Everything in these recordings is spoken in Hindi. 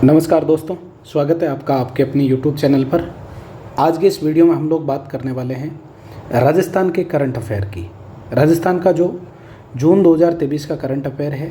नमस्कार दोस्तों, स्वागत है आपका आपके अपनी YouTube चैनल पर। आज के इस वीडियो में हम लोग बात करने वाले हैं राजस्थान के करंट अफेयर की। राजस्थान का जो जून 2023 का करंट अफेयर है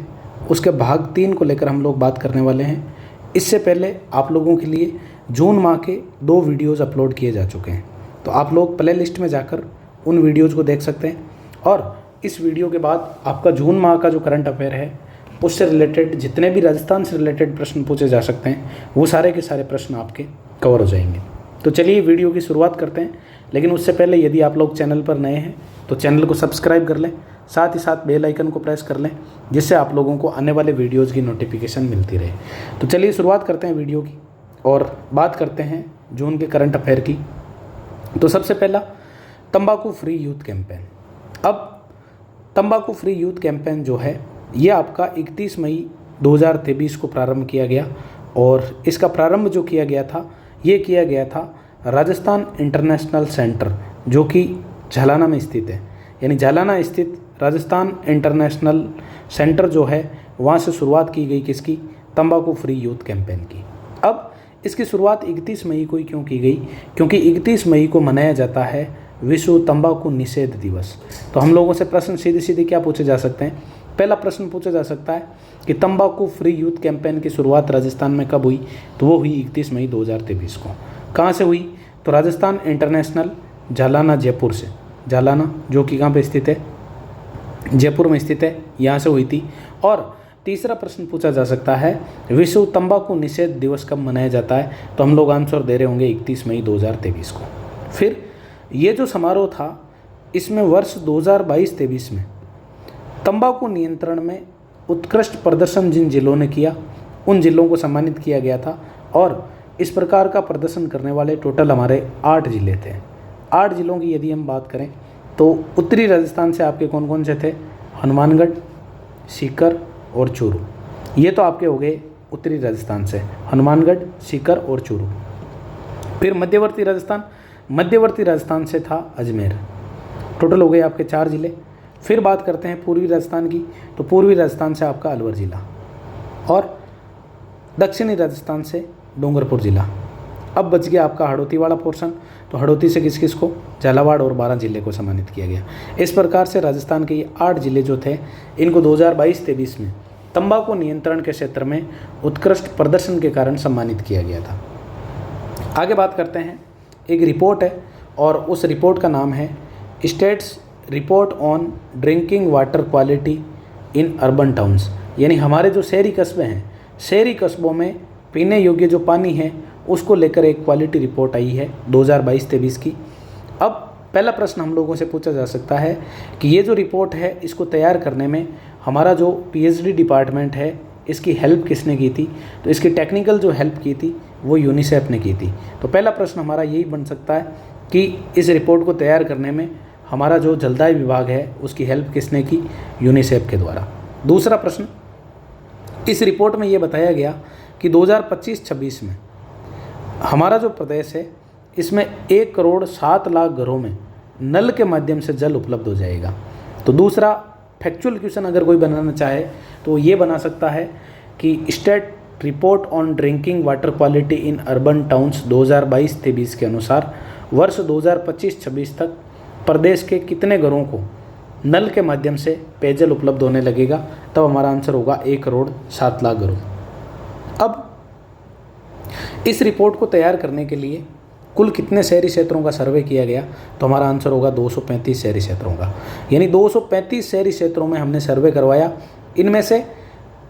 उसके भाग 3 को लेकर हम लोग बात करने वाले हैं। इससे पहले आप लोगों के लिए जून माह के 2 वीडियोज़ अपलोड किए जा चुके हैं, तो आप लोग प्ले लिस्ट में जाकर उन वीडियोज़ को देख सकते हैं। और इस वीडियो के बाद आपका जून माह का जो करंट अफेयर है उससे रिलेटेड जितने भी राजस्थान से रिलेटेड प्रश्न पूछे जा सकते हैं वो सारे के सारे प्रश्न आपके कवर हो जाएंगे। तो चलिए वीडियो की शुरुआत करते हैं, लेकिन उससे पहले यदि आप लोग चैनल पर नए हैं तो चैनल को सब्सक्राइब कर लें, साथ ही साथ बेल आइकन को प्रेस कर लें जिससे आप लोगों को आने वाले वीडियोज़ की नोटिफिकेशन मिलती रहे। तो चलिए शुरुआत करते हैं वीडियो की और बात करते हैं जून के करंट अफेयर की। तो सबसे पहला, तंबाकू फ्री यूथ कैंपेन। अब तंबाकू फ्री यूथ कैंपेन जो है ये आपका 31 मई 2023 को प्रारंभ किया गया, और इसका प्रारंभ जो किया गया था ये किया गया था राजस्थान इंटरनेशनल सेंटर जो कि झालाना में स्थित है। यानी झालाना स्थित राजस्थान इंटरनेशनल सेंटर जो है वहाँ से शुरुआत की गई किसकी, तंबाकू फ्री यूथ कैंपेन की। अब इसकी शुरुआत 31 मई को ही क्यों की गई, क्योंकि 31 मई को मनाया जाता है विश्व तंबाकू निषेध दिवस। तो हम लोगों से प्रश्न सीधे सीधे क्या पूछे जा सकते हैं। पहला प्रश्न पूछा जा सकता है कि तंबाकू फ्री यूथ कैंपेन की शुरुआत राजस्थान में कब हुई, तो वो हुई 31 मई 2023 को। कहाँ से हुई, तो राजस्थान इंटरनेशनल झालाना जयपुर से। झालाना जो कि कहाँ पे स्थित है, जयपुर में स्थित है, यहाँ से हुई थी। और तीसरा प्रश्न पूछा जा सकता है विश्व तंबाकू निषेध दिवस कब मनाया जाता है, तो हम लोग आंसर दे रहे होंगे 31 मई 2023 को। फिर ये जो समारोह था इसमें वर्ष 2022-23 में तंबाकू नियंत्रण में उत्कृष्ट प्रदर्शन जिन जिलों ने किया उन जिलों को सम्मानित किया गया था। और इस प्रकार का प्रदर्शन करने वाले टोटल हमारे 8 जिले थे। 8 जिलों की यदि हम बात करें तो उत्तरी राजस्थान से आपके कौन कौन से थे, हनुमानगढ़, सीकर और चूरू। ये तो आपके हो गए उत्तरी राजस्थान से, हनुमानगढ़, सीकर और चूरू। फिर मध्यवर्ती राजस्थान से था अजमेर। टोटल हो गए आपके 4 जिले। फिर बात करते हैं पूर्वी राजस्थान की, तो पूर्वी राजस्थान से आपका अलवर जिला और दक्षिणी राजस्थान से डूंगरपुर जिला। अब बच गया आपका हड़ौती वाला पोर्शन, तो हड़ौती से किस किस को, झालावाड़ और 12 जिले को सम्मानित किया गया। इस प्रकार से राजस्थान के ये 8 जिले जो थे इनको 2022-23 में तंबाकू नियंत्रण के क्षेत्र में उत्कृष्ट प्रदर्शन के कारण सम्मानित किया गया था। आगे बात करते हैं, एक रिपोर्ट है और उस रिपोर्ट का नाम है status report on drinking water quality in urban towns. यानी हमारे जो शहरी कस्बे हैं, शहरी कस्बों में पीने योग्य जो पानी है उसको लेकर एक क्वालिटी रिपोर्ट आई है 2022-23 की। अब पहला प्रश्न हम लोगों से पूछा जा सकता है कि ये जो रिपोर्ट है इसको तैयार करने में हमारा जो PhD डिपार्टमेंट है इसकी हेल्प किसने की थी, तो इसकी टेक्निकल जो हेल्प की थी वो यूनिसेफ ने की थी। तो पहला प्रश्न हमारा यही बन सकता है कि इस रिपोर्ट को तैयार करने में हमारा जो जलदाय विभाग है उसकी हेल्प किसने की, यूनिसेफ के द्वारा। दूसरा प्रश्न, इस रिपोर्ट में ये बताया गया कि 2025-26 में हमारा जो प्रदेश है इसमें 1 करोड़ 7 लाख घरों में नल के माध्यम से जल उपलब्ध हो जाएगा। तो दूसरा फैक्चुअल क्वेश्चन अगर कोई बनाना चाहे तो ये बना सकता है कि state report on drinking water quality in urban towns 2022-23 के अनुसार वर्ष 2025-26 तक प्रदेश के कितने घरों को नल के माध्यम से पेयजल उपलब्ध होने लगेगा, तब हमारा आंसर होगा 1 करोड़ 7 लाख घरों। अब इस रिपोर्ट को तैयार करने के लिए कुल कितने शहरी क्षेत्रों का सर्वे किया गया, तो हमारा आंसर होगा 235 शहरी क्षेत्रों का। यानी 235 शहरी क्षेत्रों में हमने सर्वे करवाया। इनमें से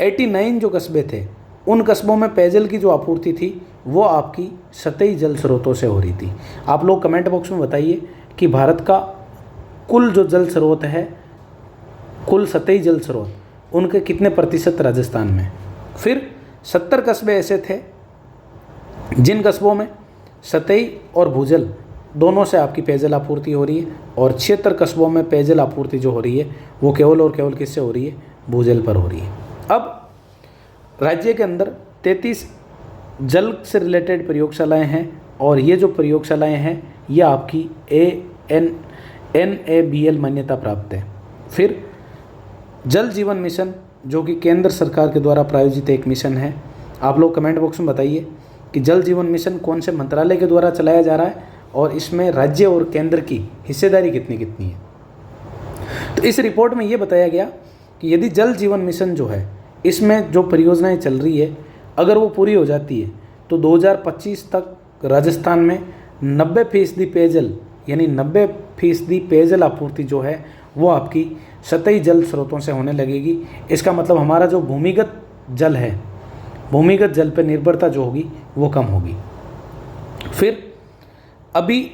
89 जो कस्बे थे उन कस्बों में पेयजल की जो आपूर्ति थी वो आपकी सतही जल स्रोतों से हो रही थी। आप लोग कमेंट बॉक्स में बताइए कि भारत का कुल जो जल स्रोत है, कुल सतही जल स्रोत, उनके कितने प्रतिशत राजस्थान में। फिर 70 कस्बे ऐसे थे जिन कस्बों में सतही और भूजल दोनों से आपकी पेयजल आपूर्ति हो रही है, और 76 कस्बों में पेयजल आपूर्ति जो हो रही है वो केवल और केवल किससे हो रही है, भूजल पर हो रही है। अब राज्य के अंदर 33 जल से रिलेटेड प्रयोगशालाएं हैं, और ये जो प्रयोगशालाएं हैं ये आपकी NABL मान्यता प्राप्त है। फिर जल जीवन मिशन जो कि केंद्र सरकार के द्वारा प्रायोजित एक मिशन है, आप लोग कमेंट बॉक्स में बताइए कि जल जीवन मिशन कौन से मंत्रालय के द्वारा चलाया जा रहा है और इसमें राज्य और केंद्र की हिस्सेदारी कितनी कितनी है। तो इस रिपोर्ट में ये बताया गया कि यदि जल जीवन मिशन जो है इसमें जो परियोजनाएं चल रही है अगर वो पूरी हो जाती है तो 2025 तक राजस्थान में 90% पेयजल यानी 90% पेयजल आपूर्ति जो है वो आपकी सतही जल स्रोतों से होने लगेगी। इसका मतलब हमारा जो भूमिगत जल है, भूमिगत जल पर निर्भरता जो होगी वो कम होगी। फिर अभी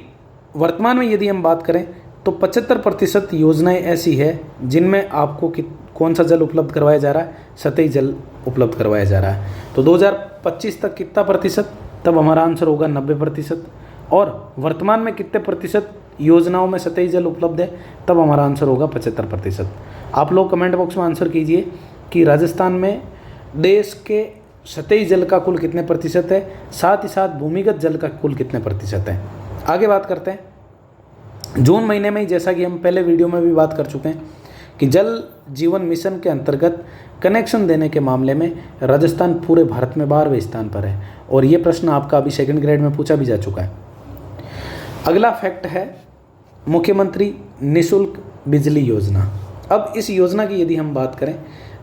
वर्तमान में यदि हम बात करें तो 75% योजनाएं ऐसी है जिनमें आपको कौन सा जल उपलब्ध करवाया जा रहा है, सतही जल उपलब्ध करवाया जा रहा है। तो 2025 तक कितना प्रतिशत, तब हमारा आंसर होगा 90%। और वर्तमान में कितने प्रतिशत योजनाओं में सतही जल उपलब्ध है, तब हमारा आंसर होगा 75%। आप लोग कमेंट बॉक्स में आंसर कीजिए कि राजस्थान में देश के सतही जल का कुल कितने प्रतिशत है, साथ ही साथ भूमिगत जल का कुल कितने प्रतिशत है। आगे बात करते हैं। जून महीने में ही, जैसा कि हम पहले वीडियो में भी बात कर चुके हैं, कि जल जीवन मिशन के अंतर्गत कनेक्शन देने के मामले में राजस्थान पूरे भारत में 12वें स्थान पर है और ये प्रश्न आपका अभी सेकंड ग्रेड में पूछा भी जा चुका है। अगला फैक्ट है मुख्यमंत्री निःशुल्क बिजली योजना। अब इस योजना की यदि हम बात करें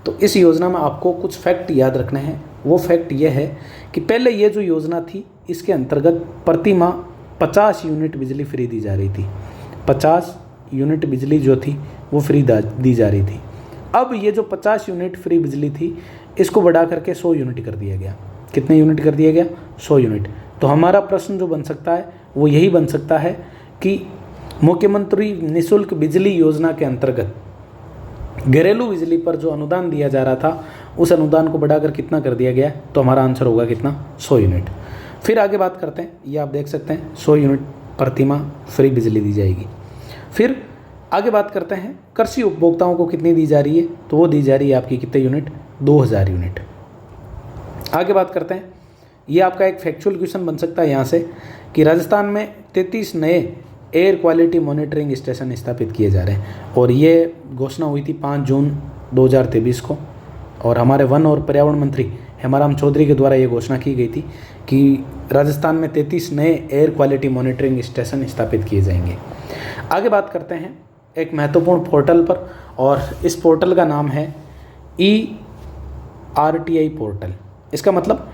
तो इस योजना में आपको कुछ फैक्ट याद रखने हैं। वो फैक्ट ये है कि पहले ये जो योजना थी इसके अंतर्गत प्रति माह 50 यूनिट बिजली फ्री दी जा रही थी। 50 यूनिट बिजली जो थी वो फ्री दी जा रही थी। अब ये जो 50 यूनिट फ्री बिजली थी इसको बढ़ा करके 100 यूनिट कर दिया गया। कितने यूनिट कर दिया गया? 100 यूनिट। तो हमारा प्रश्न जो बन सकता है वो यही बन सकता है कि मुख्यमंत्री निःशुल्क बिजली योजना के अंतर्गत घरेलू बिजली पर जो अनुदान दिया जा रहा था उस अनुदान को बढ़ाकर कितना कर दिया गया, तो हमारा आंसर होगा कितना? 100 यूनिट। फिर आगे बात करते हैं, ये आप देख सकते हैं 100 यूनिट प्रति माह फ्री बिजली दी जाएगी। फिर आगे बात करते हैं कृषि उपभोक्ताओं को कितनी दी जा रही है, तो वो दी जा रही है आपकी कितने यूनिट? 2000 यूनिट। आगे बात करते हैं, ये आपका एक फैक्चुअल क्वेश्चन बन सकता है यहाँ से कि राजस्थान में 33 नए एयर क्वालिटी मॉनिटरिंग स्टेशन स्थापित किए जा रहे हैं और ये घोषणा हुई थी 5 जून 2023 को और हमारे वन और पर्यावरण मंत्री हेमाराम चौधरी के द्वारा ये घोषणा की गई थी कि राजस्थान में 33 नए एयर क्वालिटी मॉनिटरिंग स्टेशन स्थापित किए जाएंगे। आगे बात करते हैं एक महत्वपूर्ण पोर्टल पर और इस पोर्टल का नाम है ERTI पोर्टल। इसका मतलब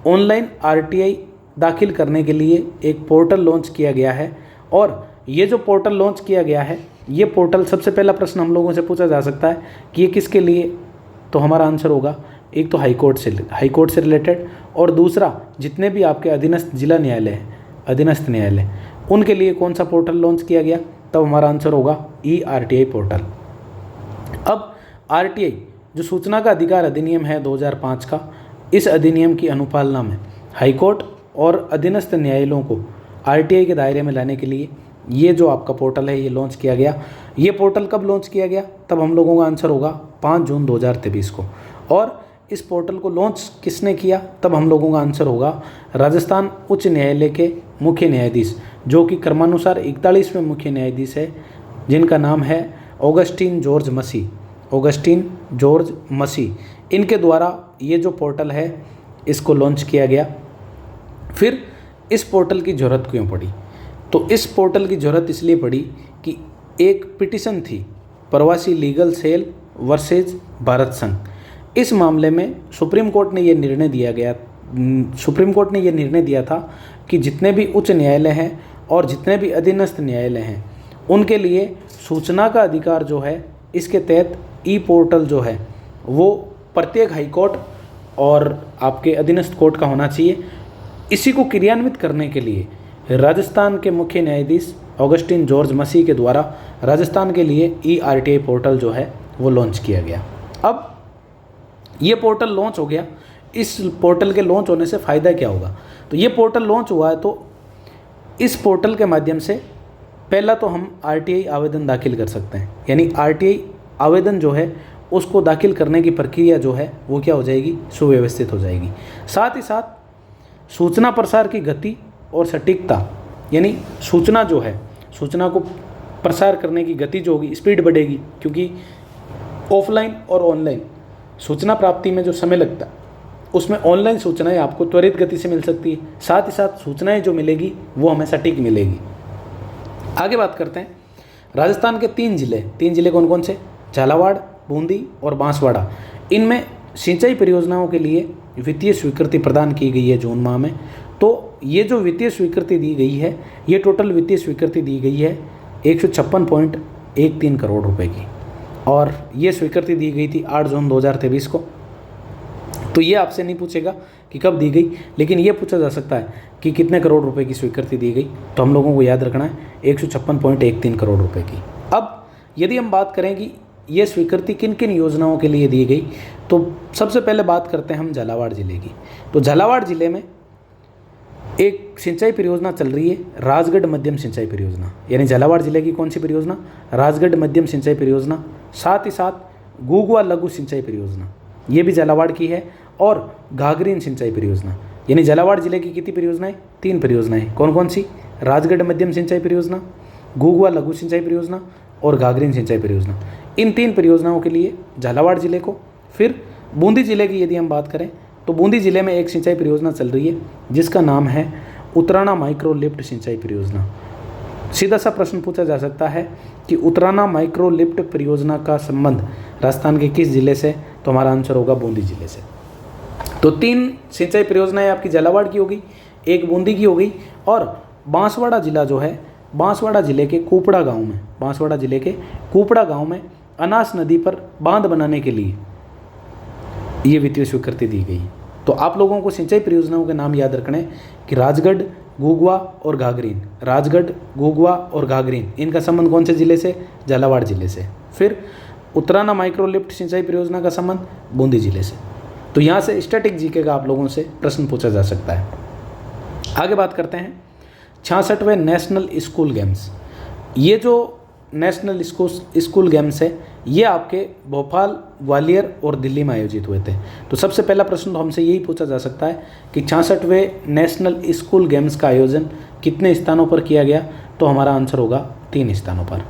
ऑनलाइन RTI दाखिल करने के लिए एक पोर्टल लॉन्च किया गया है और ये जो पोर्टल लॉन्च किया गया है ये पोर्टल, सबसे पहला प्रश्न हम लोगों से पूछा जा सकता है कि ये किसके लिए, तो हमारा आंसर होगा एक तो हाईकोर्ट से रिलेटेड और दूसरा जितने भी आपके अधीनस्थ जिला न्यायालय हैं, अधीनस्थ न्यायालय, उनके लिए कौन सा पोर्टल लॉन्च किया गया, तब हमारा आंसर होगा ERTI पोर्टल। अब RTI जो सूचना का अधिकार अधिनियम है 2005 का, इस अधिनियम की अनुपालना में हाईकोर्ट और अधीनस्थ न्यायालयों को RTI के दायरे में लाने के लिए ये जो आपका पोर्टल है ये लॉन्च किया गया। ये पोर्टल कब लॉन्च किया गया, तब हम लोगों का आंसर होगा 5 जून 2023 को। और इस पोर्टल को लॉन्च किसने किया, तब हम लोगों का आंसर होगा राजस्थान उच्च न्यायालय के मुख्य न्यायाधीश, जो कि क्रमानुसार 41वें मुख्य न्यायाधीश है, जिनका नाम है ऑगस्टीन जॉर्ज मसी। इनके द्वारा ये जो पोर्टल है इसको लॉन्च किया गया। फिर इस पोर्टल की ज़रूरत क्यों पड़ी, तो इस पोर्टल की ज़रूरत इसलिए पड़ी कि एक पिटीशन थी प्रवासी लीगल सेल वर्सेज भारत संघ। इस मामले में सुप्रीम कोर्ट ने ये निर्णय दिया था कि जितने भी उच्च न्यायालय हैं और जितने भी अधीनस्थ न्यायालय हैं उनके लिए सूचना का अधिकार जो है इसके तहत पोर्टल जो है वो प्रत्येक हाईकोर्ट और आपके अधीनस्थ कोर्ट का होना चाहिए। इसी को क्रियान्वित करने के लिए राजस्थान के मुख्य न्यायाधीश ऑगस्टीन जॉर्ज मसी के द्वारा राजस्थान के लिए ERTI पोर्टल जो है वो लॉन्च किया गया। अब ये पोर्टल लॉन्च हो गया, इस पोर्टल के लॉन्च होने से फ़ायदा क्या होगा, तो ये पोर्टल लॉन्च हुआ है तो इस पोर्टल के माध्यम से पहला तो हम RTI आवेदन दाखिल कर सकते हैं, यानी RTI आवेदन जो है उसको दाखिल करने की प्रक्रिया जो है वो क्या हो जाएगी, सुव्यवस्थित हो जाएगी। साथ ही साथ सूचना प्रसार की गति और सटीकता, यानी सूचना जो है, सूचना को प्रसार करने की गति जो होगी, स्पीड बढ़ेगी, क्योंकि ऑफलाइन और ऑनलाइन सूचना प्राप्ति में जो समय लगता है उसमें ऑनलाइन सूचनाएं आपको त्वरित गति से मिल सकती है, साथ ही साथ सूचनाएं जो मिलेगी वो हमें सटीक मिलेगी। आगे बात करते हैं राजस्थान के 3 जिले कौन कौन से, झालावाड़, बूंदी और बांसवाड़ा। इनमें सिंचाई परियोजनाओं के लिए वित्तीय स्वीकृति प्रदान की गई है जून माह में। तो ये जो वित्तीय स्वीकृति दी गई है, ये टोटल वित्तीय स्वीकृति दी गई है 156.13 करोड़ रुपए की, और ये स्वीकृति दी गई थी 8 जून 2023 को। तो ये आपसे नहीं पूछेगा कि कब दी गई, लेकिन ये पूछा जा सकता है कि कितने करोड़ रुपए की स्वीकृति दी गई। तो हम लोगों को याद रखना है 156.13 करोड़ रुपए की। अब यदि हम बात करें कि ये स्वीकृति किन किन योजनाओं के लिए दी गई, तो सबसे पहले बात करते हैं हम झालावाड़ जिले की। तो झालावाड़ जिले में एक सिंचाई परियोजना चल रही है, राजगढ़ मध्यम सिंचाई परियोजना। यानी झालावाड़ जिले की कौन सी परियोजना, राजगढ़ मध्यम सिंचाई परियोजना। साथ ही साथ गुगवा लघु सिंचाई परियोजना, ये भी झालावाड़ की है, और घाघरीन सिंचाई परियोजना। यानी झालावाड़ जिले की कितनी परियोजनाएं, 3 परियोजनाएं। कौन कौन सी, राजगढ़ मध्यम सिंचाई परियोजना, गुगवा लघु सिंचाई परियोजना और घाघरीन सिंचाई परियोजना। इन 3 परियोजनाओं के लिए झालावाड़ जिले को। फिर बूंदी जिले की यदि हम बात करें तो बूंदी जिले में एक सिंचाई परियोजना चल रही है जिसका नाम है उतराना माइक्रो लिफ्ट सिंचाई परियोजना। सीधा सा प्रश्न पूछा जा सकता है कि उतराना माइक्रो लिफ्ट परियोजना का संबंध राजस्थान के किस जिले से, तो हमारा आंसर होगा बूंदी जिले से। तो 3 सिंचाई परियोजनाएं आपकी झालावाड़ की होगी, एक बूंदी की हो गई, और बांसवाड़ा जिला जो है, बांसवाड़ा जिले के कुपड़ा गांव में, बांसवाड़ा जिले के कुपड़ा गांव में अनास नदी पर बांध बनाने के लिए ये वित्तीय स्वीकृति दी गई। तो आप लोगों को सिंचाई परियोजनाओं के नाम याद रखने कि राजगढ़, गुगवा और घाघरीन। राजगढ़, गुगवा और घाघरीन, इनका संबंध कौन से जिले से, झालावाड़ जिले से। फिर उतराना माइक्रो लिफ्ट सिंचाई परियोजना का संबंध बूंदी जिले से। तो यहाँ से स्टैटिक जीके का आप लोगों से प्रश्न पूछा जा सकता है। आगे बात करते हैं 66वें नेशनल स्कूल गेम्स। ये जो नेशनल स्कूल गेम्स है, ये आपके भोपाल, ग्वालियर और दिल्ली में आयोजित हुए थे। तो सबसे पहला प्रश्न तो हमसे यही पूछा जा सकता है कि 66वें नेशनल स्कूल गेम्स का आयोजन कितने स्थानों पर किया गया, तो हमारा आंसर होगा 3 स्थानों पर।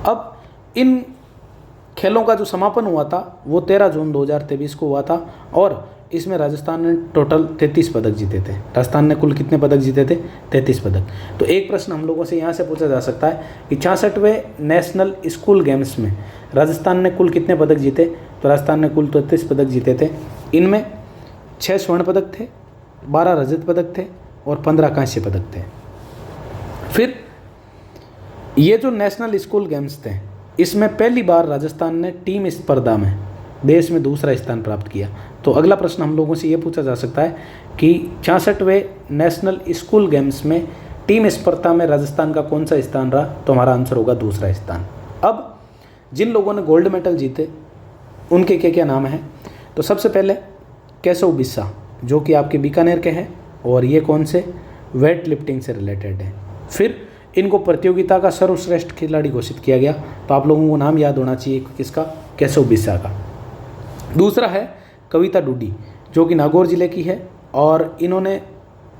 अब इन खेलों का जो समापन हुआ था वो 13 जून 2023 को हुआ था, और इसमें राजस्थान ने टोटल 33 पदक जीते थे। राजस्थान ने कुल कितने पदक जीते थे, 33 पदक। तो एक प्रश्न हम लोगों से यहाँ से पूछा जा सकता है कि 66वें नेशनल स्कूल गेम्स में राजस्थान ने कुल कितने पदक जीते, तो राजस्थान ने कुल 33 पदक जीते थे। इनमें 6 स्वर्ण पदक थे, 12 रजत पदक थे और 15 कांस्य पदक थे। फिर ये जो नेशनल स्कूल गेम्स थे, इसमें पहली बार राजस्थान ने टीम स्पर्धा में देश में दूसरा स्थान प्राप्त किया। तो अगला प्रश्न हम लोगों से ये पूछा जा सकता है कि 66वें नेशनल स्कूल गेम्स में टीम स्पर्धा में राजस्थान का कौन सा स्थान रहा, तो हमारा आंसर होगा दूसरा स्थान। अब जिन लोगों ने गोल्ड मेडल जीते उनके क्या क्या नाम हैं, तो सबसे पहले केशव बिस्सा, जो कि आपके बीकानेर के हैं, और ये कौन से, वेट लिफ्टिंग से रिलेटेड है। फिर इनको प्रतियोगिता का सर्वश्रेष्ठ खिलाड़ी घोषित किया गया। तो आप लोगों को नाम याद होना चाहिए किसका, केशव बिस्सा का। दूसरा है कविता डूडी, जो कि नागौर जिले की है, और इन्होंने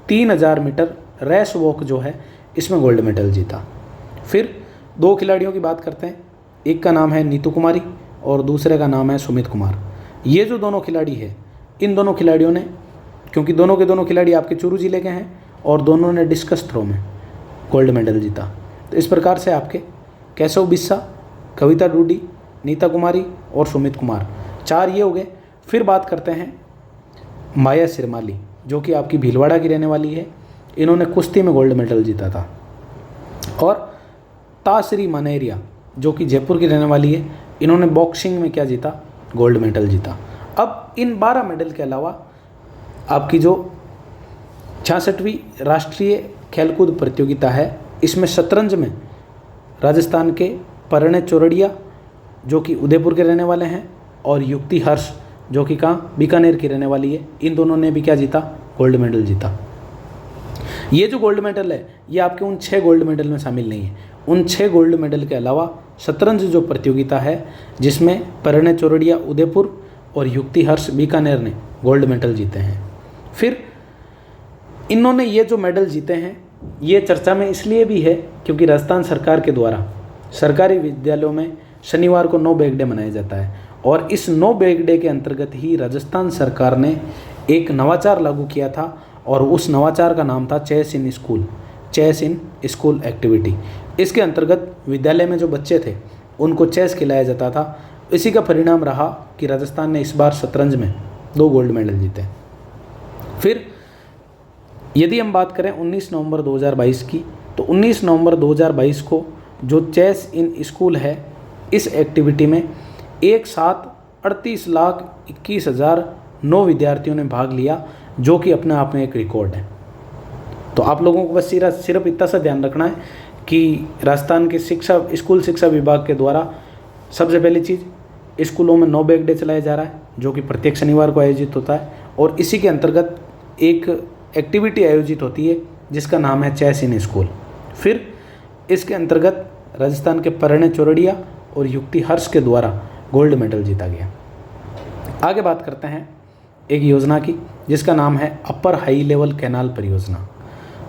3000 मीटर रेस वॉक जो है इसमें गोल्ड मेडल जीता। फिर 2 खिलाड़ियों की बात करते हैं, एक का नाम है नीतू कुमारी और दूसरे का नाम है सुमित कुमार। ये जो दोनों खिलाड़ी है, इन दोनों खिलाड़ियों ने, क्योंकि दोनों के दोनों खिलाड़ी आपके चूरू जिले के हैं, और दोनों ने डिस्कस थ्रो में गोल्ड मेडल जीता। तो इस प्रकार से आपके केशव बिस्सा, कविता डूडी, नीता कुमारी और सुमित कुमार, 4 ये हो गए। फिर बात करते हैं माया सिरमाली, जो कि आपकी भीलवाड़ा की रहने वाली है। इन्होंने कुश्ती में गोल्ड मेडल जीता था। और ताश्री मनेरिया, जो कि जयपुर की रहने वाली है, इन्होंने बॉक्सिंग में क्या जीता, गोल्ड मेडल जीता। अब इन 12 मेडल के अलावा आपकी जो 66वीं राष्ट्रीय खेलकूद प्रतियोगिता है, इसमें शतरंज में राजस्थान के परिणय चौरड़िया, जो कि उदयपुर के रहने वाले हैं, और युक्ति हर्ष, जो कि कहाँ, बीकानेर की रहने वाली है, इन दोनों ने भी क्या जीता, गोल्ड मेडल जीता। ये जो गोल्ड मेडल है, ये आपके उन 6 गोल्ड मेडल में शामिल नहीं है। उन 6 गोल्ड मेडल के अलावा शतरंज जो प्रतियोगिता है, जिसमें परिणय चौरड़िया उदयपुर और युक्ति हर्ष बीकानेर ने गोल्ड मेडल जीते हैं। फिर इन्होंने ये जो मेडल जीते हैं, ये चर्चा में इसलिए भी है क्योंकि राजस्थान सरकार के द्वारा सरकारी विद्यालयों में शनिवार को नो बैग डे मनाया जाता है, और इस नो बैग डे के अंतर्गत ही राजस्थान सरकार ने एक नवाचार लागू किया था और उस नवाचार का नाम था chess in school, chess in school activity. इसके अंतर्गत विद्यालय में जो बच्चे थे उनको चेस खिलाया जाता था। इसी का परिणाम रहा कि राजस्थान ने इस बार शतरंज में 2 गोल्ड मेडल जीते। फिर यदि हम बात करें 19 नवंबर 2022 की, तो 19 नवंबर 2022 को जो चेस इन स्कूल है, इस एक्टिविटी में एक साथ 38,21,009 विद्यार्थियों ने भाग लिया, जो कि अपने आप में एक रिकॉर्ड है। तो आप लोगों को बस सिर्फ इतना सा ध्यान रखना है कि राजस्थान के स्कूल शिक्षा विभाग के द्वारा सबसे पहली चीज़ स्कूलों में नो बैग डे चलाया जा रहा है, जो कि प्रत्येक शनिवार को आयोजित होता है, और इसी के अंतर्गत एक एक्टिविटी आयोजित होती है जिसका नाम है चेस इन स्कूल। फिर इसके अंतर्गत राजस्थान के परिणय चौरड़िया और युक्ति हर्ष के द्वारा गोल्ड मेडल जीता गया। आगे बात करते हैं एक योजना की जिसका नाम है अपर हाई लेवल कैनाल परियोजना।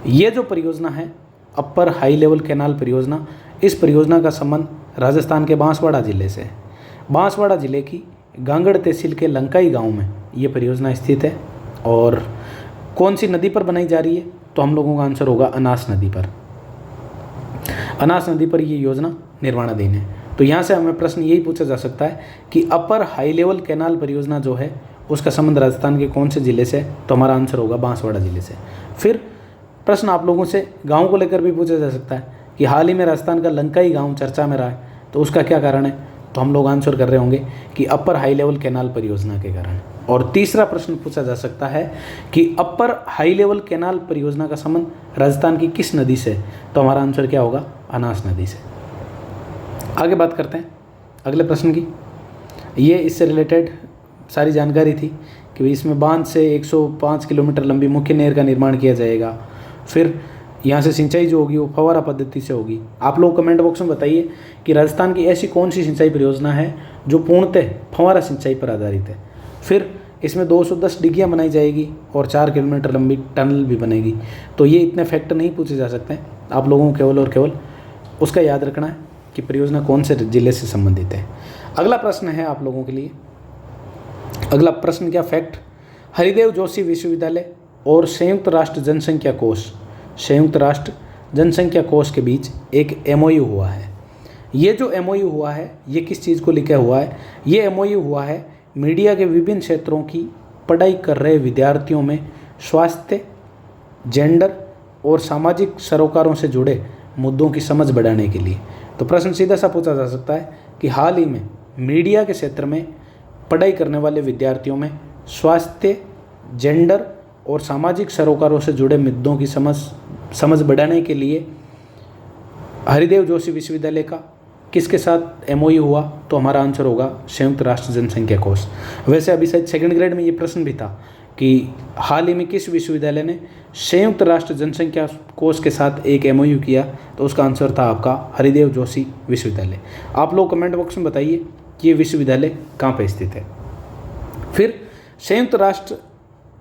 ये जो परियोजना है अपर हाई लेवल कैनाल परियोजना, इस परियोजना का संबंध राजस्थान के बांसवाड़ा जिले से है। बांसवाड़ा जिले की गांगड़ तहसील के लंकाई गांव में ये परियोजना स्थित है। और कौन सी नदी पर बनाई जा रही है, तो हम लोगों का आंसर होगा अनास नदी पर। अनास नदी पर ये योजना निर्माणाधीन है। तो यहाँ से हमें प्रश्न यही पूछा जा सकता है कि अपर हाई लेवल कैनाल परियोजना जो है उसका संबंध राजस्थान के कौन से जिले से, तो हमारा आंसर होगा बांसवाड़ा जिले से। फिर प्रश्न आप लोगों से गांव को लेकर भी पूछा जा सकता है कि हाल ही में राजस्थान का लंकाई गांव चर्चा में रहा है, तो उसका क्या कारण है, तो हम लोग आंसर कर रहे होंगे कि अपर हाई लेवल कैनाल परियोजना के कारण। और तीसरा प्रश्न पूछा जा सकता है कि अपर हाई लेवल कैनाल परियोजना का संबंध राजस्थान की किस नदी से, तो हमारा आंसर क्या होगा, अनास नदी से। आगे बात करते हैं अगले प्रश्न की। ये इससे रिलेटेड सारी जानकारी थी कि इसमें बांध से 105 किलोमीटर लंबी मुख्य नहर का निर्माण किया जाएगा। फिर यहाँ से सिंचाई जो होगी वो फव्वारा पद्धति से होगी। आप लोग कमेंट बॉक्स में बताइए कि राजस्थान की ऐसी कौन सी सिंचाई परियोजना है जो पूर्णतः फव्वारा सिंचाई पर आधारित है। फिर इसमें 210 डिग्गियाँ बनाई जाएगी और 4 किलोमीटर लंबी टनल भी बनेगी। तो ये इतने फैक्ट नहीं पूछे जा सकते हैं, आप लोगों को केवल और केवल उसका याद रखना है कि परियोजना कौन से जिले से संबंधित है। अगला प्रश्न है आप लोगों के लिए, अगला प्रश्न क्या, फैक्ट, हरिदेव जोशी विश्वविद्यालय और संयुक्त राष्ट्र जनसंख्या कोष के बीच एक MOU हुआ है। ये जो MOU हुआ है ये किस चीज़ को लेकर हुआ है, ये MOU हुआ है मीडिया के विभिन्न क्षेत्रों की पढ़ाई कर रहे विद्यार्थियों में स्वास्थ्य, जेंडर और सामाजिक सरोकारों से जुड़े मुद्दों की समझ बढ़ाने के लिए। तो प्रश्न सीधा सा पूछा जा सकता है कि हाल ही में मीडिया के क्षेत्र में पढ़ाई करने वाले विद्यार्थियों में स्वास्थ्य, जेंडर और सामाजिक सरोकारों से जुड़े मुद्दों की समझ बढ़ाने के लिए हरिदेव जोशी विश्वविद्यालय का किसके साथ MOU हुआ, तो हमारा आंसर होगा संयुक्त राष्ट्र जनसंख्या कोष। वैसे अभी शायद सेकंड ग्रेड में ये प्रश्न भी था कि हाल ही में किस विश्वविद्यालय ने संयुक्त राष्ट्र जनसंख्या कोष के साथ एक MOU किया, तो उसका आंसर था आपका हरिदेव जोशी विश्वविद्यालय। आप लोग कमेंट बॉक्स में बताइए कि ये विश्वविद्यालय कहाँ पर स्थित है। फिर संयुक्त राष्ट्र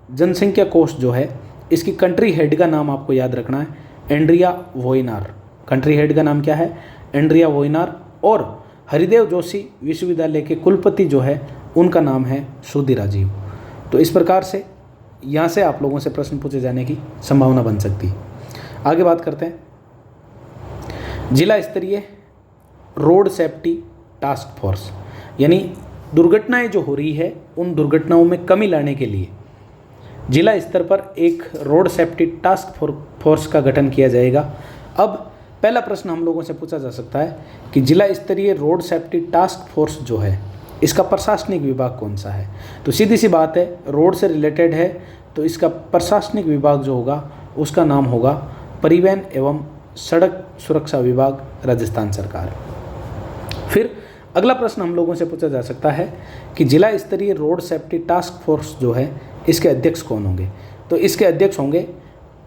जनसंख्या कोष जो है इसकी कंट्री हेड का नाम आपको याद रखना है, एंड्रिया वोइनार। कंट्री हेड का नाम क्या है, एंड्रिया वोइनार। और हरिदेव जोशी विश्वविद्यालय के कुलपति जो है उनका नाम है सुधीर राजीव। तो इस प्रकार से यहाँ से आप लोगों से प्रश्न पूछे जाने की संभावना बन सकती है। आगे बात करते हैं जिला स्तरीय रोड सेफ्टी टास्क फोर्स, यानी दुर्घटनाएं जो हो रही है उन दुर्घटनाओं में कमी लाने के लिए जिला स्तर पर एक रोड सेफ्टी टास्क फोर्स का गठन किया जाएगा। अब पहला प्रश्न हम लोगों से पूछा जा सकता है कि जिला स्तरीय रोड सेफ्टी टास्क फोर्स जो है इसका प्रशासनिक विभाग कौन सा है। तो सीधी सी बात है, रोड से रिलेटेड है तो इसका प्रशासनिक विभाग जो होगा उसका नाम होगा परिवहन एवं सड़क सुरक्षा विभाग, राजस्थान सरकार। फिर अगला प्रश्न हम लोगों से पूछा जा सकता है कि जिला स्तरीय रोड सेफ्टी टास्क फोर्स जो है इसके अध्यक्ष कौन होंगे। तो इसके अध्यक्ष होंगे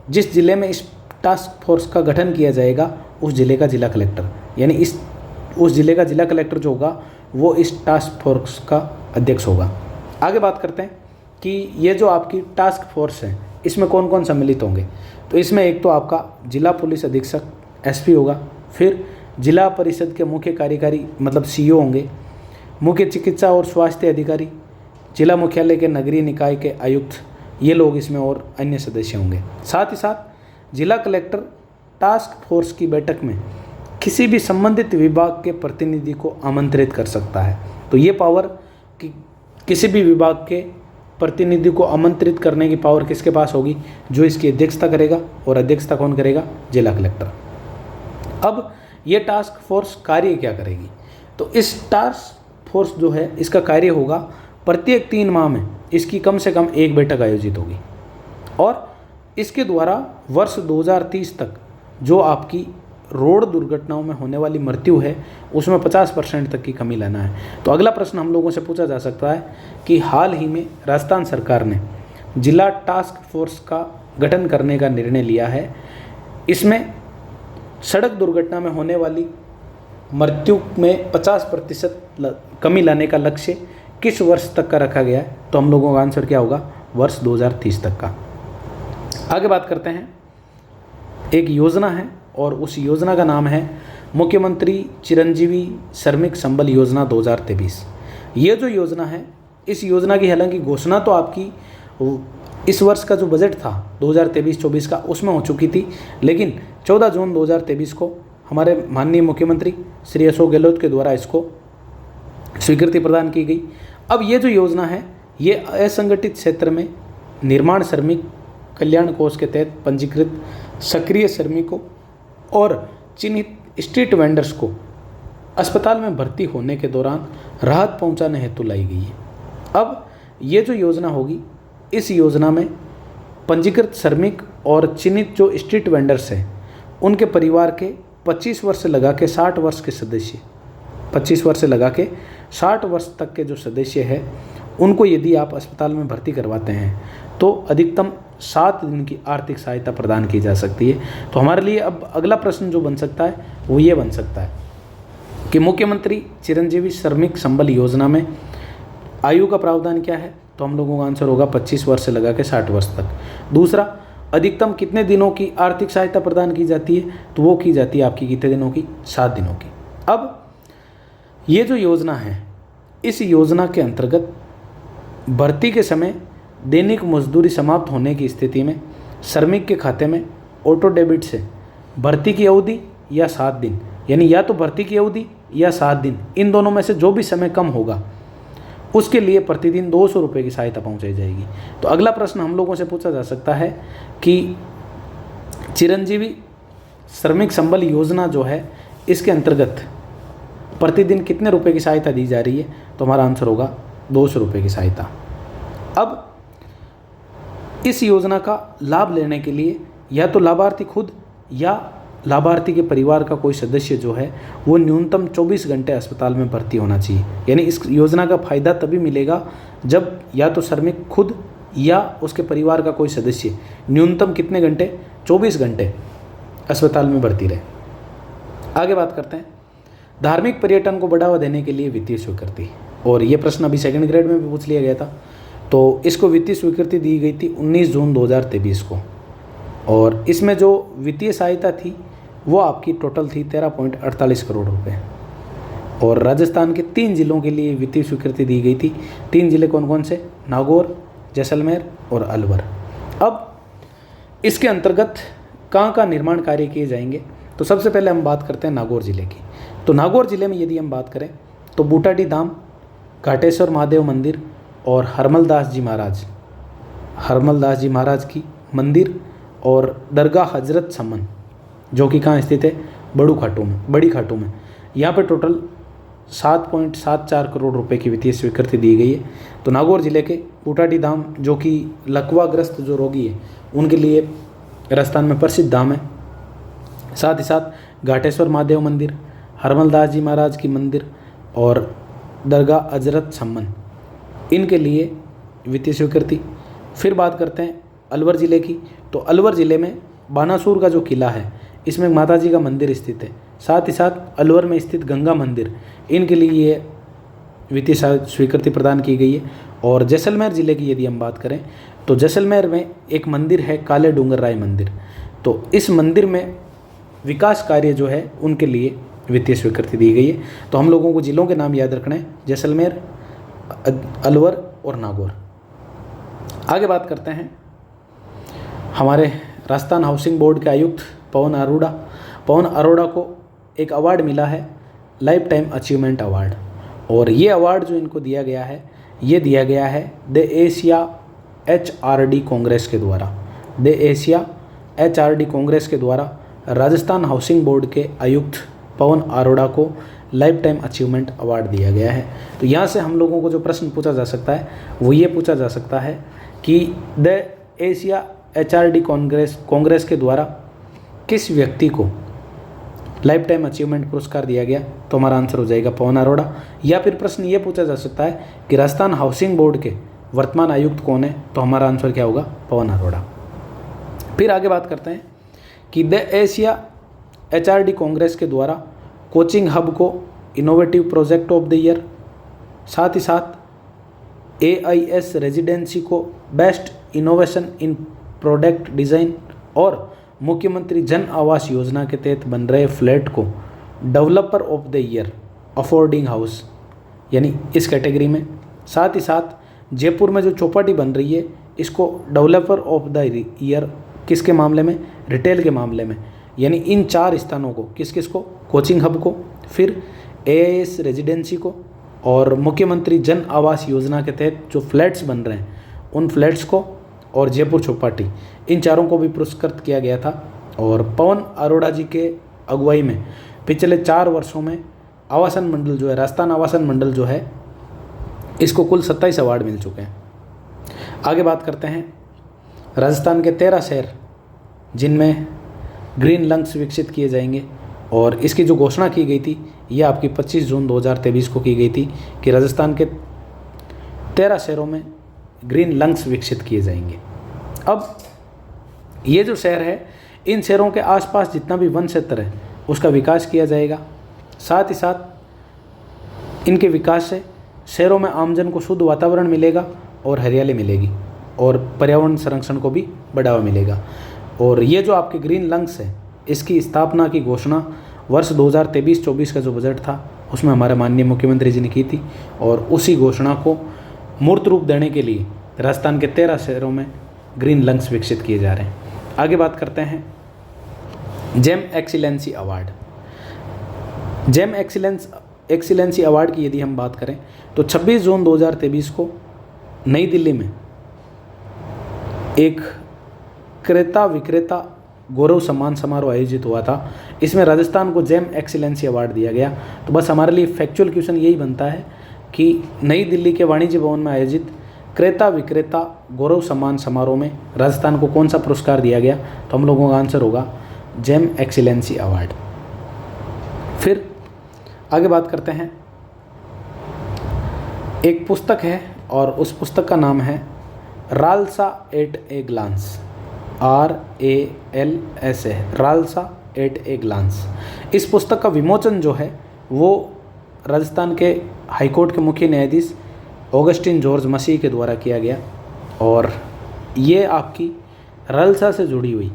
जिस जिले में इस टास्क फोर्स का गठन किया जाएगा उस जिले का जिला कलेक्टर, यानी उस जिले का जिला कलेक्टर जो होगा वो इस टास्क फोर्स का अध्यक्ष होगा। आगे बात करते हैं कि ये जो आपकी टास्क फोर्स है इसमें कौन कौन सम्मिलित होंगे। तो इसमें एक तो आपका जिला पुलिस अधीक्षक SP होगा, फिर जिला परिषद के मुख्य कार्यकारी मतलब CO होंगे, मुख्य चिकित्सा और स्वास्थ्य अधिकारी, जिला मुख्यालय के नगरीय निकाय के आयुक्त, ये लोग इसमें और अन्य सदस्य होंगे। साथ ही साथ जिला कलेक्टर टास्क फोर्स की बैठक में किसी भी संबंधित विभाग के प्रतिनिधि को आमंत्रित कर सकता है। तो ये पावर कि किसी भी विभाग के प्रतिनिधि को आमंत्रित करने की पावर किसके पास होगी? जो इसकी अध्यक्षता करेगा, और अध्यक्षता कौन करेगा? जिला कलेक्टर। अब ये टास्क फोर्स कार्य क्या करेगी? तो इस टास्क फोर्स जो है इसका कार्य होगा, प्रत्येक 3 माह में इसकी कम से कम एक बैठक आयोजित होगी और इसके द्वारा वर्ष 2030 तक जो आपकी रोड दुर्घटनाओं में होने वाली मृत्यु है उसमें 50% तक की कमी लाना है। तो अगला प्रश्न हम लोगों से पूछा जा सकता है कि हाल ही में राजस्थान सरकार ने जिला टास्क फोर्स का गठन करने का निर्णय लिया है। इसमें सड़क दुर्घटना में होने वाली मृत्यु में 50% कमी लाने का लक्ष्य किस वर्ष तक का रखा गया है? तो हम लोगों का आंसर क्या होगा? वर्ष 2030 तक का। आगे बात करते हैं, एक योजना है और उस योजना का नाम है मुख्यमंत्री चिरंजीवी श्रमिक संबल योजना 2023। ये जो योजना है, इस योजना की हालांकि घोषणा तो आपकी इस वर्ष का जो बजट था 2023-24 का उसमें हो चुकी थी, लेकिन 14 जून 2023 को हमारे माननीय मुख्यमंत्री श्री अशोक गहलोत के द्वारा इसको स्वीकृति प्रदान की गई। अब ये जो योजना है ये असंगठित क्षेत्र में निर्माण श्रमिक कल्याण कोष के तहत पंजीकृत सक्रिय श्रमिकों और चिन्हित स्ट्रीट वेंडर्स को अस्पताल में भर्ती होने के दौरान राहत पहुंचाने हेतु लाई गई है। अब ये जो योजना होगी, इस योजना में पंजीकृत श्रमिक और चिन्हित जो स्ट्रीट वेंडर्स हैं उनके परिवार के 25 वर्ष से लगा के 60 वर्ष के सदस्य, 25 वर्ष से लगा के 60 वर्ष तक के जो सदस्य हैं उनको यदि आप अस्पताल में भर्ती करवाते हैं तो अधिकतम 7 दिन की आर्थिक सहायता प्रदान की जा सकती है। तो हमारे लिए अब अगला प्रश्न जो बन सकता है वो ये बन सकता है कि मुख्यमंत्री चिरंजीवी श्रमिक संबल योजना में आयु का प्रावधान क्या है? तो हम लोगों का आंसर होगा 25 वर्ष से लगा के 60 वर्ष तक। दूसरा, अधिकतम कितने दिनों की आर्थिक सहायता प्रदान की जाती है? तो वो की जाती है आपकी कितने दिनों की? 7 दिनों की। अब ये जो योजना है, इस योजना के अंतर्गत भर्ती के समय दैनिक मजदूरी समाप्त होने की स्थिति में श्रमिक के खाते में ऑटो डेबिट से भर्ती की अवधि या 7 दिन, यानी या तो भर्ती की अवधि या 7 दिन, इन दोनों में से जो भी समय कम होगा उसके लिए प्रतिदिन 200 रुपये की सहायता पहुंचाई जाएगी। तो अगला प्रश्न हम लोगों से पूछा जा सकता है कि चिरंजीवी श्रमिक संबल योजना जो है इसके अंतर्गत प्रतिदिन कितने रुपए की सहायता दी जा रही है? तो हमारा आंसर होगा 200 रुपये की सहायता। अब इस योजना का लाभ लेने के लिए या तो लाभार्थी खुद या लाभार्थी के परिवार का कोई सदस्य जो है वो न्यूनतम 24 घंटे अस्पताल में भर्ती होना चाहिए। यानी इस योजना का फायदा तभी मिलेगा जब या तो श्रमिक खुद या उसके परिवार का कोई सदस्य न्यूनतम कितने घंटे? 24 घंटे अस्पताल में भर्ती रहे। आगे बात करते हैं, धार्मिक पर्यटन को बढ़ावा देने के लिए वित्तीय स्वीकृति, और ये प्रश्न अभी 2nd ग्रेड में भी पूछ लिया गया था। तो इसको वित्तीय स्वीकृति दी गई थी 19 जून 2023 को, और इसमें जो वित्तीय सहायता थी वो आपकी टोटल थी 13.48 करोड़ रुपए, और राजस्थान के 3 जिलों के लिए वित्तीय स्वीकृति दी गई थी। 3 जिले कौन कौन से? नागौर, जैसलमेर और अलवर। अब इसके अंतर्गत कहाँ निर्माण कार्य किए जाएंगे? तो सबसे पहले हम बात करते हैं नागौर जिले की। तो नागौर जिले में यदि हम बात करें तो बूटाडी धाम, घाटेश्वर महादेव मंदिर और हरमलदास जी महाराज की मंदिर और दरगाह हजरत समन जो कि कहाँ स्थित है? बड़ी खाटू में। यहाँ पे टोटल 7.74 करोड़ रुपए की वित्तीय स्वीकृति दी गई है। तो नागौर जिले के बूटाडी धाम जो कि लकवाग्रस्त जो रोगी है उनके लिए राजस्थान में प्रसिद्ध धाम है, साथ ही साथ घाटेश्वर महादेव मंदिर, हरमलदास जी महाराज की मंदिर और दरगाह हजरत समन, इनके लिए वित्तीय स्वीकृति। फिर बात करते हैं अलवर ज़िले की। तो अलवर ज़िले में बानासुर का जो किला है इसमें माता जी का मंदिर स्थित है, साथ ही साथ अलवर में स्थित गंगा मंदिर, इनके लिए ये वित्तीय स्वीकृति प्रदान की गई है। और जैसलमेर ज़िले की यदि हम बात करें तो जैसलमेर में एक मंदिर है काले डूंगर राय मंदिर, तो इस मंदिर में विकास कार्य जो है उनके लिए वित्तीय स्वीकृति दी गई है। तो हम लोगों को ज़िलों के नाम याद रखना है, जैसलमेर, अलवर और नागौर। आगे बात करते हैं हमारे राजस्थान हाउसिंग बोर्ड के आयुक्त पवन अरोड़ा। पवन अरोड़ा को एक अवार्ड मिला है, लाइफ टाइम अचीवमेंट अवार्ड, और ये अवार्ड जो इनको दिया गया है ये दिया गया है द एशिया HRD कांग्रेस के द्वारा। द एशिया HRD कांग्रेस के द्वारा राजस्थान हाउसिंग बोर्ड के आयुक्त पवन अरोड़ा को लाइफ टाइम अचीवमेंट अवार्ड दिया गया है। तो यहाँ से हम लोगों को जो प्रश्न पूछा जा सकता है वो ये पूछा जा सकता है कि द एशिया HRD कांग्रेस के द्वारा किस व्यक्ति को लाइफ टाइम अचीवमेंट पुरस्कार दिया गया, तो हमारा आंसर हो जाएगा पवन अरोड़ा। या फिर प्रश्न ये पूछा जा सकता है कि राजस्थान हाउसिंग बोर्ड के वर्तमान आयुक्त कौन है, तो हमारा आंसर क्या होगा, पवन अरोड़ा। फिर आगे बात करते हैं कि द एशिया HRD कांग्रेस के द्वारा कोचिंग हब को innovative project of the year, साथ ही साथ AIS रेजिडेंसी को best innovation in product design और मुख्यमंत्री जन आवास योजना के तहत बन रहे फ्लैट को developer of the year affording house यानी इस कैटेगरी में, साथ ही साथ जयपुर में जो चौपाटी बन रही है इसको डेवलपर ऑफ द ईयर किसके मामले में, रिटेल के मामले में, यानी इन 4 स्थानों को किस को, कोचिंग हब को, फिर AIS रेजिडेंसी को और मुख्यमंत्री जन आवास योजना के तहत जो फ्लैट्स बन रहे हैं उन फ्लैट्स को और जयपुर चौपाटी, इन चारों को भी पुरस्कृत किया गया था। और पवन अरोड़ा जी के अगुवाई में पिछले 4 वर्षों में आवासन मंडल जो है, राजस्थान आवासन मंडल जो है, इसको कुल 27 अवार्ड मिल चुके हैं। आगे बात करते हैं राजस्थान के 13 शहर जिनमें ग्रीन लंग्स विकसित किए जाएंगे, और इसकी जो घोषणा की गई थी ये आपकी 25 जून 2023 को की गई थी कि राजस्थान के 13 शहरों में ग्रीन लंग्स विकसित किए जाएंगे। अब ये जो शहर है, इन शहरों के आसपास जितना भी वन क्षेत्र है उसका विकास किया जाएगा। साथ ही साथ इनके विकास से शहरों में आमजन को शुद्ध वातावरण मिलेगा और हरियाली मिलेगी और पर्यावरण संरक्षण को भी बढ़ावा मिलेगा। और ये जो आपके ग्रीन लंग्स है इसकी स्थापना की घोषणा वर्ष 2023-24 का जो बजट था उसमें हमारे माननीय मुख्यमंत्री जी ने की थी, और उसी घोषणा को मूर्त रूप देने के लिए राजस्थान के 13 शहरों में ग्रीन लंग्स विकसित किए जा रहे हैं। आगे बात करते हैं gem excellence award. Gem excellence award की यदि हम बात करें तो 26 जून 2023 को नई दिल्ली में एक क्रेता विक्रेता गौरव सम्मान समारोह आयोजित हुआ था। इसमें राजस्थान को जेम एक्सीलेंसी अवार्ड दिया गया। तो बस हमारे लिए फैक्चुअल क्वेश्चन यही बनता है कि नई दिल्ली के वाणिज्य भवन में आयोजित क्रेता विक्रेता गौरव सम्मान समारोह में राजस्थान को कौन सा पुरस्कार दिया गया, तो हम लोगों का आंसर होगा जेम एक्सीलेंसी अवार्ड। फिर आगे बात करते हैं, एक पुस्तक है और उस पुस्तक का नाम है Ralsa at a glance, RALSA, Ralsa at a glance. इस पुस्तक का विमोचन जो है वो राजस्थान के हाईकोर्ट के मुख्य न्यायाधीश ऑगस्टिन जॉर्ज मसीह के द्वारा किया गया, और ये आपकी रालसा से जुड़ी हुई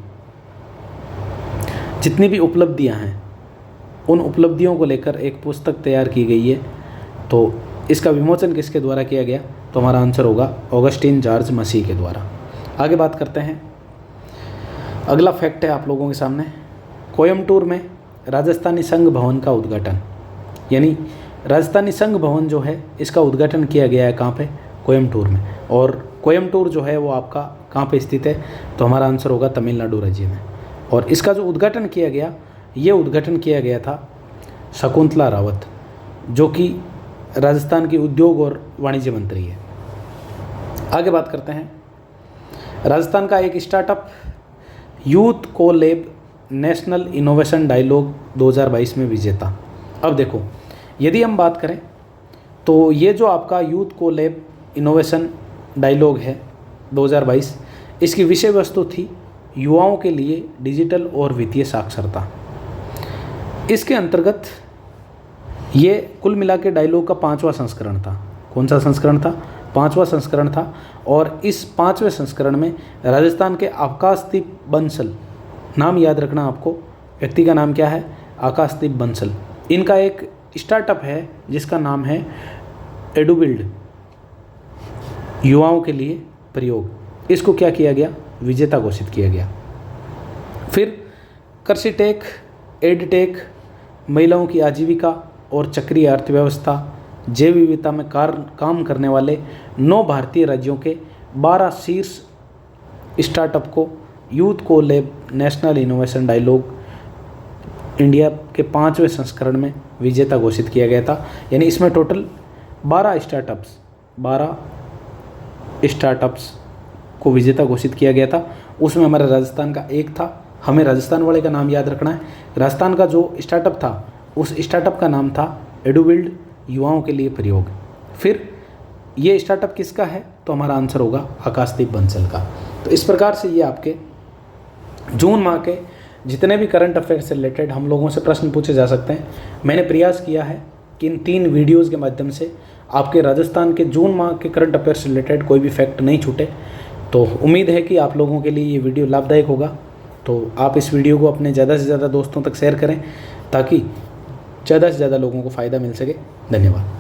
जितनी भी उपलब्धियां हैं उन उपलब्धियों को लेकर एक पुस्तक तैयार की गई है। तो इसका विमोचन किसके द्वारा किया गया, तो हमारा आंसर होगा ऑगस्टिन जॉर्ज मसीह के द्वारा। आगे बात करते हैं, अगला फैक्ट है आप लोगों के सामने, कोयम्बटूर में राजस्थानी संघ भवन का उद्घाटन, यानी राजस्थानी संघ भवन जो है इसका उद्घाटन किया गया है कहाँ पे, कोयम्बटूर में। और कोयम्बटूर जो है वो आपका कहाँ पे स्थित है, तो हमारा आंसर होगा तमिलनाडु राज्य में। और इसका जो उद्घाटन किया गया, ये उद्घाटन किया गया था शकुंतला रावत, जो कि राजस्थान की उद्योग और वाणिज्य मंत्री है। आगे बात करते हैं, राजस्थान का एक startup youth co lab national innovation dialogue 2022 में विजेता। अब देखो, यदि हम बात करें तो ये जो आपका youth co lab innovation dialogue है 2022, इसकी विषय वस्तु थी युवाओं के लिए डिजिटल और वित्तीय साक्षरता। इसके अंतर्गत ये कुल मिला के डायलॉग का 5वां संस्करण था। कौन सा संस्करण था, 5वां संस्करण था। और इस 5वें संस्करण में राजस्थान के आकाशदीप बंसल, नाम याद रखना आपको, व्यक्ति का नाम क्या है, आकाशदीप बंसल, इनका एक स्टार्टअप है जिसका नाम है एडुबिल्ड, युवाओं के लिए प्रयोग, इसको क्या किया गया, विजेता घोषित किया गया। फिर कृषि टेक, एडटेक, महिलाओं की आजीविका और चक्रीय अर्थव्यवस्था, जैव विविधता में काम करने वाले 9 भारतीय राज्यों के 12 शीर्ष स्टार्टअप को youth co lab national innovation dialogue India के 5वें संस्करण में विजेता घोषित किया गया था। यानी इसमें टोटल 12 स्टार्टअप्स को विजेता घोषित किया गया था। उसमें हमारा राजस्थान का एक था। हमें राजस्थान वाले का नाम याद रखना है। राजस्थान का जो स्टार्टअप था उस स्टार्टअप का नाम था एडुबिल्ड, युवाओं के लिए प्रयोग। फिर ये स्टार्टअप किसका है, तो हमारा आंसर होगा आकाशदीप बंसल का। तो इस प्रकार से ये आपके जून माह के जितने भी करंट अफेयर से रिलेटेड हम लोगों से प्रश्न पूछे जा सकते हैं। मैंने प्रयास किया है कि इन 3 वीडियोज़ के माध्यम से आपके राजस्थान के जून माह के करंट अफेयर से रिलेटेड कोई भी फैक्ट नहीं छूटे। तो उम्मीद है कि आप लोगों के लिए ये वीडियो लाभदायक होगा। तो आप इस वीडियो को अपने ज़्यादा से ज़्यादा दोस्तों तक शेयर करें ताकि ज़्यादा से ज़्यादा लोगों को फ़ायदा मिल सके। धन्यवाद।